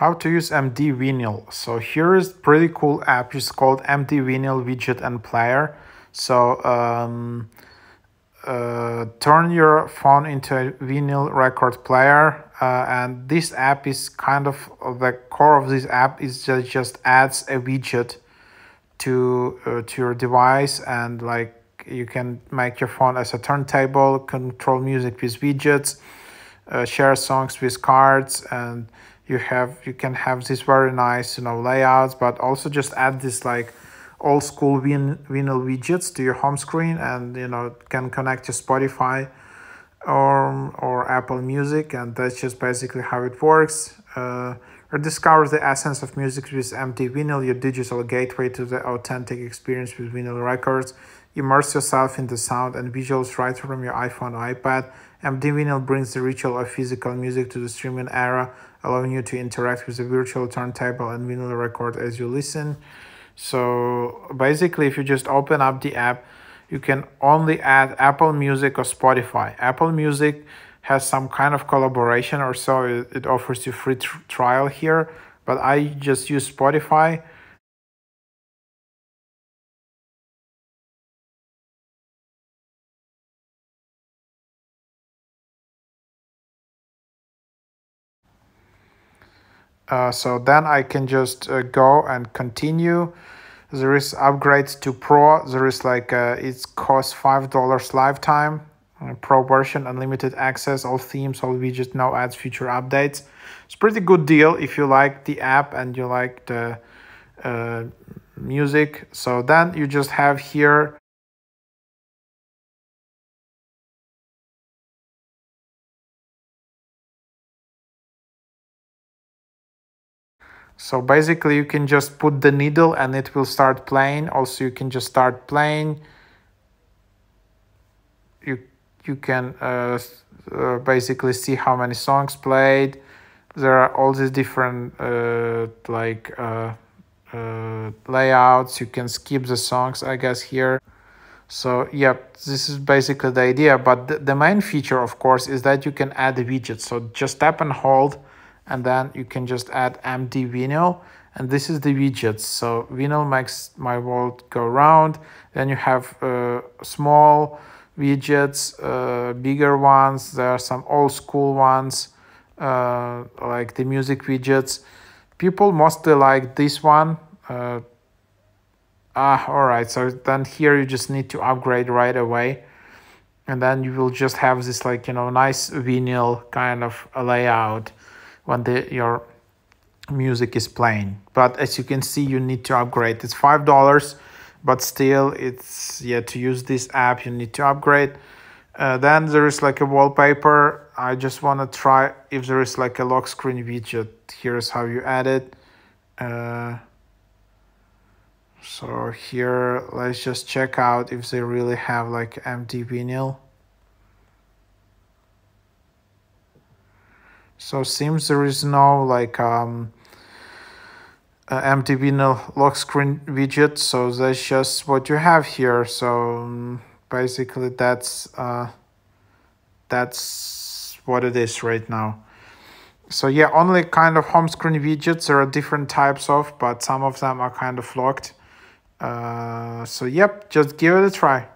How to use MD Vinyl. So here is pretty cool app. It's called MD Vinyl Widget and Player. So turn your phone into a vinyl record player, and this app is kind of the core of this app is just adds a widget to your device, and like you can make your phone as a turntable, control music with widgets, share songs with cards, and you can have this very nice layouts, but also just add this like old school vinyl widgets to your home screen, and can connect to Spotify or Apple Music, and that's just basically how it works. Rediscover the essence of music with MD Vinyl, your digital gateway to the authentic experience with vinyl records. Immerse yourself in the sound and visuals right from your iPhone or iPad. MD Vinyl brings the ritual of physical music to the streaming era, allowing you to interact with the virtual turntable and vinyl record as you listen. So basically, if you just open up the app, you can only add Apple Music or Spotify. Apple Music has some kind of collaboration or so. It offers you free trial here, but I just use Spotify. So then I can just go and continue. There is upgrades to Pro. There is like it costs $5 lifetime. Pro version, unlimited access, all themes, all widgets, no ads, future updates. It's pretty good deal if you like the app and you like the music. So then you just have here. So basically you can just put the needle and it will start playing. Also you can just start playing. You can basically see how many songs played. There are all these different layouts. You can skip the songs, I guess, here. So yep, this is basically the idea, but the main feature of course is that you can add a widget. So just tap and hold, and then you can just add MD Vinyl, and this is the widgets. So vinyl makes my world go round. Then you have small widgets, bigger ones. There are some old school ones, like the music widgets. People mostly like this one. All right, so then here you just need to upgrade right away, and then you will just have this like nice vinyl kind of a layout when your music is playing. But as you can see, you need to upgrade. It's $5, but still it's to use this app you need to upgrade. Then there is like a wallpaper. I just want to try if there is like a lock screen widget. Here's how you add it. So here, let's just check out if they really have like MD Vinyl. So seems there is no like MD Vinyl lock screen widget. So that's just what you have here. So basically that's what it is right now. So yeah, only kind of home screen widgets. There are different types of, but some of them are kind of locked. So yep, just give it a try.